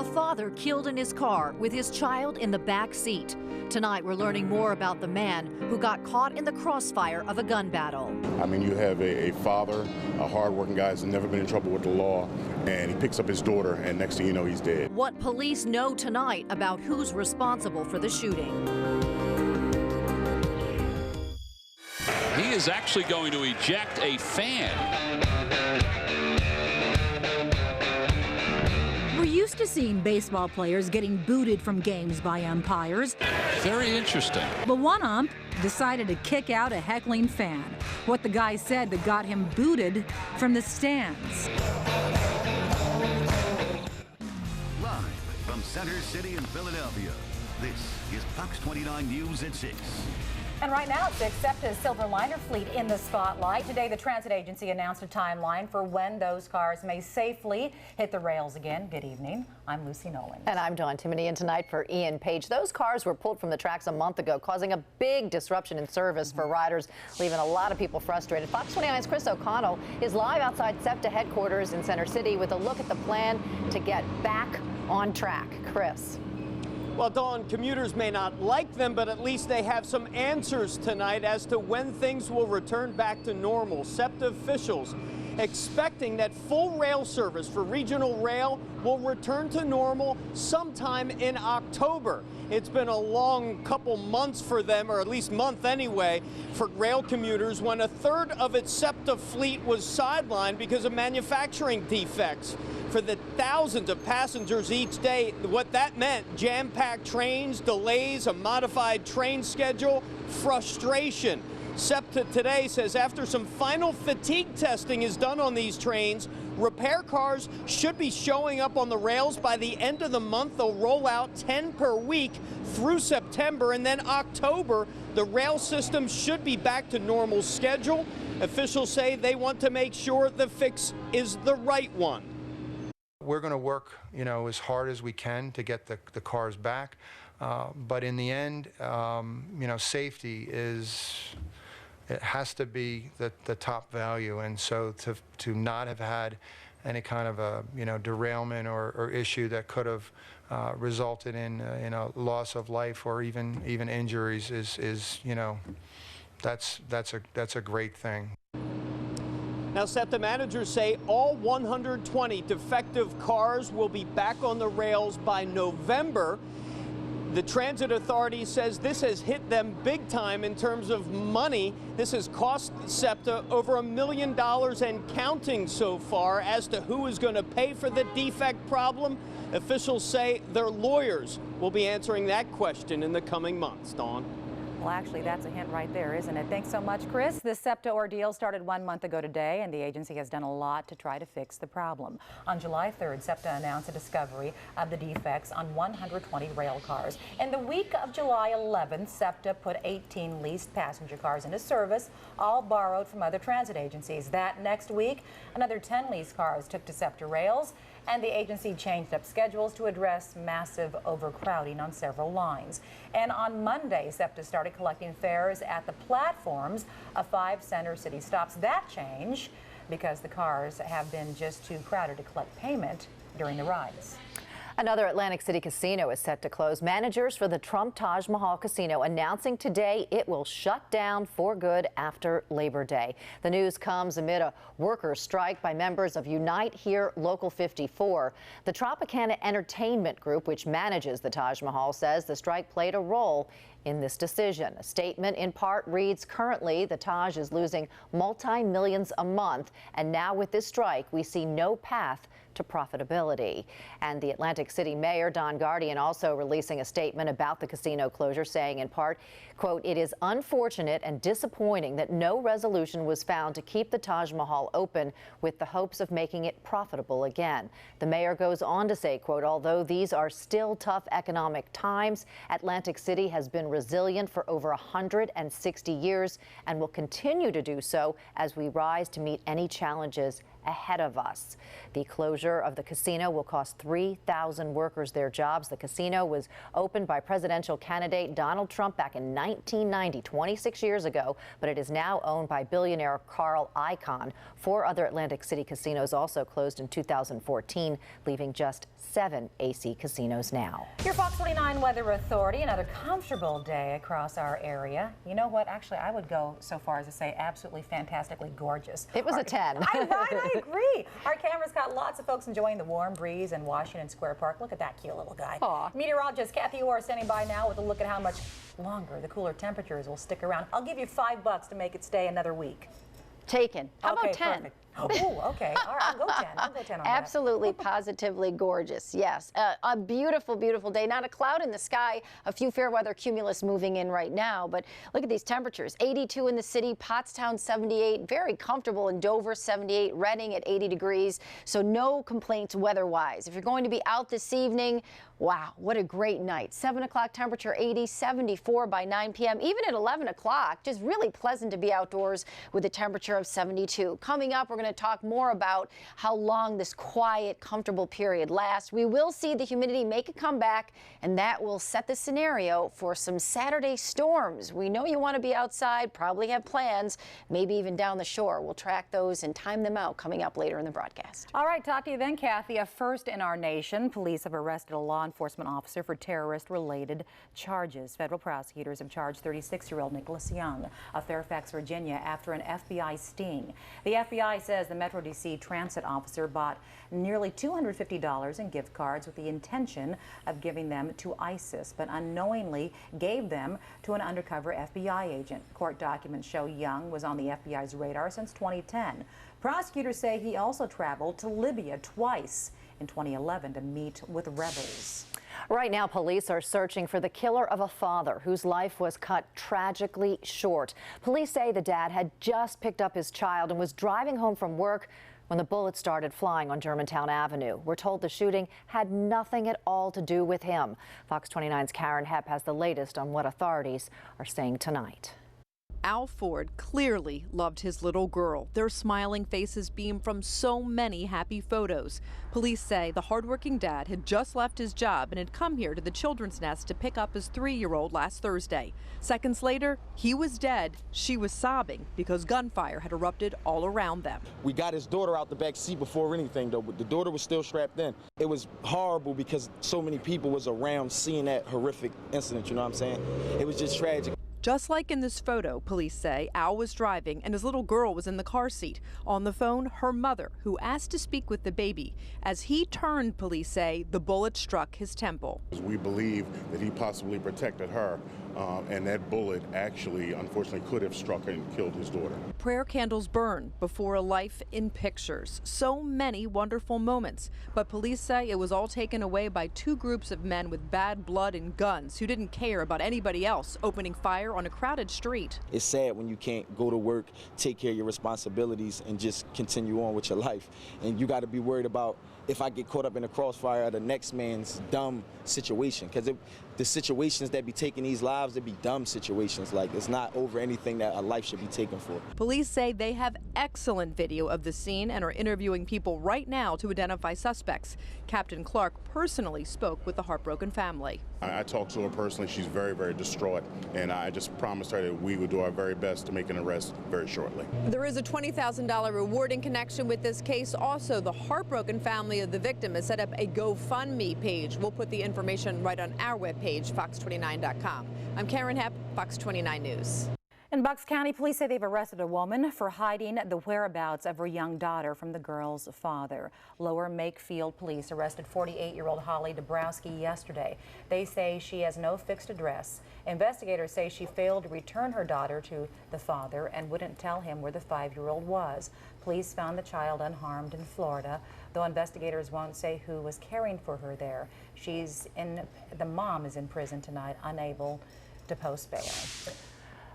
A father killed in his car with his child in the back seat. Tonight, we're learning more about the man who got caught in the crossfire of a gun battle. I mean, you have a father, a hard-working guy who's never been in trouble with the law, and he picks up his daughter, and next thing you know, he's dead. What police know tonight about who's responsible for the shooting. He is actually going to eject a fan. We're used to seeing baseball players getting booted from games by umpires. Very interesting. But one ump decided to kick out a heckling fan. What the guy said that got him booted from the stands. Live from Center City in Philadelphia, this is Fox 29 News at 6. And right now at 6, SEPTA's Silver Liner fleet in the spotlight. Today, the transit agency announced a timeline for when those cars may safely hit the rails again. Good evening. I'm Lucy Nolan. And I'm Dawn Timoney, and tonight for Ian Page. Those cars were pulled from the tracks a month ago, causing a big disruption in service for riders, leaving a lot of people frustrated. Fox 29's Chris O'Connell is live outside SEPTA headquarters in Center City with a look at the plan to get back on track. Chris. Well, Dawn, commuters may not like them, but at least they have some answers tonight as to when things will return back to normal. SEPTA officials expecting that full rail service for regional rail will return to normal sometime in October. It's been a long couple months for them, or at least month anyway, for rail commuters when a third of its SEPTA fleet was sidelined because of manufacturing defects. For the thousands of passengers each day, what that meant, jam-packed trains, delays, a modified train schedule, frustration. SEPTA today says after some final fatigue testing is done on these trains, repair cars should be showing up on the rails by the end of the month. They'll roll out 10 per week through September, and then October, the rail system should be back to normal schedule. Officials say they want to make sure the fix is the right one. We're going to work, as hard as we can to get the cars back. But in the end, safety it has to be the top value. And so to not have had any kind of a, derailment or issue that could have resulted in a loss of life or even injuries is that's a great thing. Now, SEPTA managers say all 120 defective cars will be back on the rails by November. The Transit Authority says this has hit them big time in terms of money. This has cost SEPTA over $1 million and counting so far. As to who is going to pay for the defect problem, officials say their lawyers will be answering that question in the coming months. Dawn. Well, actually, that's a hint right there, isn't it? Thanks so much, Chris. The SEPTA ordeal started 1 month ago today, and the agency has done a lot to try to fix the problem. On July 3rd, SEPTA announced a discovery of the defects on 120 rail cars. In the week of July 11th, SEPTA put 18 leased passenger cars into service, all borrowed from other transit agencies. That next week, another 10 leased cars took to SEPTA rails, and the agency changed up schedules to address massive overcrowding on several lines. And on Monday, SEPTA started collecting fares at the platforms of 5 Center City stops. That changed because the cars have been just too crowded to collect payment during the rides. Another Atlantic City casino is set to close. Managers for the Trump Taj Mahal Casino announcing today it will shut down for good after Labor Day. The news comes amid a workers' strike by members of Unite Here Local 54. The Tropicana Entertainment Group, which manages the Taj Mahal, says the strike played a role in this decision. A statement in part reads, currently the Taj is losing multi-millions a month, and now with this strike we see no path to profitability. And the Atlantic City Mayor, Don Guardian, also releasing a statement about the casino closure, saying in part, quote, it is unfortunate and disappointing that no resolution was found to keep the Taj Mahal open with the hopes of making it profitable again. The mayor goes on to say, quote, although these are still tough economic times, Atlantic City has been resilient for over 160 years and will continue to do so as we rise to meet any challenges ahead of us. The closure of the casino will cost 3,000 workers their jobs. The casino was opened by presidential candidate Donald Trump back in 1990, 26 years ago, but it is now owned by billionaire Carl Icahn. 4 other Atlantic City casinos also closed in 2014, leaving just 7 AC casinos now. Your Fox 49 Weather Authority, another comfortable day across our area. You know what? Actually, I would go so far as to say absolutely fantastically gorgeous. It was a 10. I agree. Our cameras got lots of folks enjoying the warm breeze in Washington Square Park. Look at that cute little guy. Aww. Meteorologist Kathy Orr standing by now with a look at how much longer the cooler temperatures will stick around. I'll give you $5 to make it stay another week. Taken. How about 10? Perfect. Oh, okay. All right, I'll go 10. I'll go 10 on Absolutely, positively gorgeous. Yes, a beautiful, beautiful day. Not a cloud in the sky. A few fair weather cumulus moving in right now. But look at these temperatures. 82 in the city, Pottstown 78. Very comfortable in Dover 78. Reading at 80 degrees. So no complaints weather-wise. If you're going to be out this evening, wow, what a great night. 7 o'clock temperature 80, 74 by 9 p.m. Even at 11 o'clock, just really pleasant to be outdoors with a temperature of 72. Coming up, we're going to talk more about how long this quiet, comfortable period lasts. We will see the humidity make a comeback, and that will set the scenario for some Saturday storms. We know you want to be outside, probably have plans, maybe even down the shore. We'll track those and time them out coming up later in the broadcast. All right, talk to you then, Kathy. A first in our nation. Police have arrested a law enforcement officer for terrorist-related charges. Federal prosecutors have charged 36-year-old Nicholas Young of Fairfax, Virginia, after an FBI sting. The FBI says the Metro D.C. transit officer bought nearly $250 in gift cards with the intention of giving them to ISIS, but unknowingly gave them to an undercover FBI agent. Court documents show Young was on the FBI's radar since 2010. Prosecutors say he also traveled to Libya twice in 2011 to meet with rebels. Right now, police are searching for the killer of a father whose life was cut tragically short. Police say the dad had just picked up his child and was driving home from work when the bullets started flying on Germantown Avenue. We're told the shooting had nothing at all to do with him. Fox 29's Karen Hepp has the latest on what authorities are saying tonight. Al Ford clearly loved his little girl. Their smiling faces beam from so many happy photos. Police say the hardworking dad had just left his job and had come here to the Children's Nest to pick up his 3-year-old last Thursday. Seconds later, he was dead. She was sobbing because gunfire had erupted all around them. We got his daughter out the back seat before anything, though. The daughter was still strapped in. It was horrible because so many people was around seeing that horrific incident, you know what I'm saying? It was just tragic. Just like in this photo, police say Al was driving and his little girl was in the car seat. On the phone, her mother, who asked to speak with the baby. As he turned, police say, the bullet struck his temple. We believe that he possibly protected her, and that bullet actually, unfortunately, could have struck and killed his daughter. Prayer candles burn before a life in pictures. So many wonderful moments. But police say it was all taken away by 2 groups of men with bad blood and guns who didn't care about anybody else opening fire on a crowded street. It's sad when you can't go to work, take care of your responsibilities, and just continue on with your life. And you got to be worried about if I get caught up in the crossfire of the next man's dumb situation. Because the situations that be taking these lives, they be dumb situations. Like, it's not over anything that a life should be taken for. Police say they have excellent video of the scene and are interviewing people right now to identify suspects. Captain Clark personally spoke with the heartbroken family. I talked to her personally. She's very, very distraught, and I just promised her that we would do our very best to make an arrest very shortly. There is a $20,000 reward in connection with this case. Also, the heartbroken family of the victim has set up a GoFundMe page. We'll put the information right on our webpage, fox29.com. I'm Karen Hepp, Fox 29 News. In Bucks County, police say they've arrested a woman for hiding the whereabouts of her young daughter from the girl's father. Lower Makefield police arrested 48-year-old Holly Dabrowski yesterday. They say she has no fixed address. Investigators say she failed to return her daughter to the father and wouldn't tell him where the 5-year-old was. Police found the child unharmed in Florida, though investigators won't say who was caring for her there. The mom is in prison tonight, unable to post bail.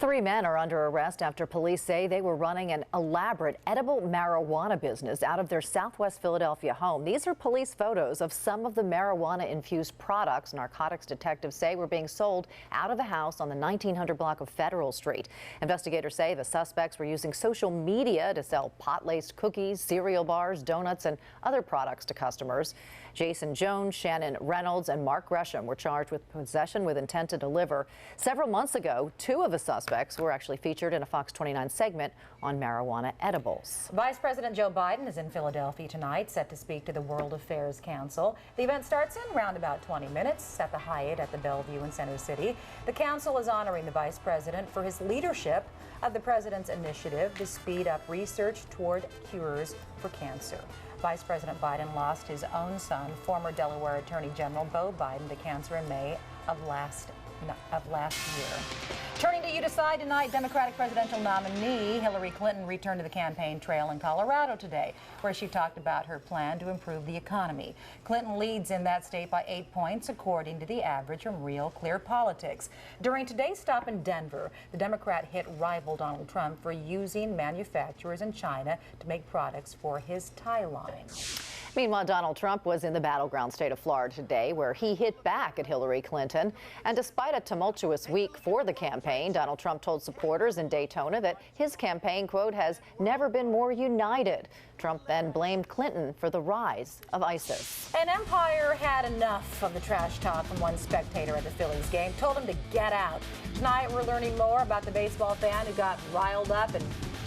3 men are under arrest after police say they were running an elaborate edible marijuana business out of their Southwest Philadelphia home. These are police photos of some of the marijuana-infused products narcotics detectives say were being sold out of a house on the 1900 block of Federal Street. Investigators say the suspects were using social media to sell pot-laced cookies, cereal bars, donuts, and other products to customers. Jason Jones, Shannon Reynolds, and Mark Gresham were charged with possession with intent to deliver. Several months ago, 2 of the suspects were actually featured in a Fox 29 segment on marijuana edibles. Vice President Joe Biden is in Philadelphia tonight, set to speak to the World Affairs Council. The event starts in around about 20 minutes at the Hyatt at the Bellevue in Center City. The council is honoring the vice president for his leadership of the president's initiative to speed up research toward cures for cancer. Vice President Biden lost his own son, former Delaware Attorney General Beau Biden, to cancer in May of last year. Turning to you decide tonight, Democratic presidential nominee Hillary Clinton returned to the campaign trail in Colorado today, where she talked about her plan to improve the economy. Clinton leads in that state by 8 points, according to the average from Real Clear Politics. During today's stop in Denver, the Democrat hit rival Donald Trump for using manufacturers in China to make products for his tie line. Meanwhile, Donald Trump was in the battleground state of Florida today, where he hit back at Hillary Clinton. And despite a tumultuous week for the campaign, Donald Trump told supporters in Daytona that his campaign, quote, has never been more united. Trump then blamed Clinton for the rise of ISIS. An Empire had enough of the trash talk from one spectator at the Phillies game, told him to get out. Tonight, we're learning more about the baseball fan who got riled up and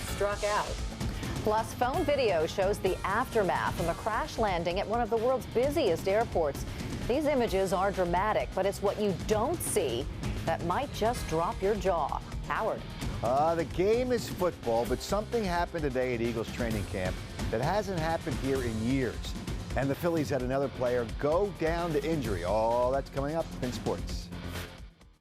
struck out. Plus, phone video shows the aftermath from a crash landing at one of the world's busiest airports. These images are dramatic, but it's what you don't see that might just drop your jaw. Howard. The game is football, but something happened today at Eagles training camp that hasn't happened here in years. And the Phillies had another player go down to injury. Oh, that's coming up in sports.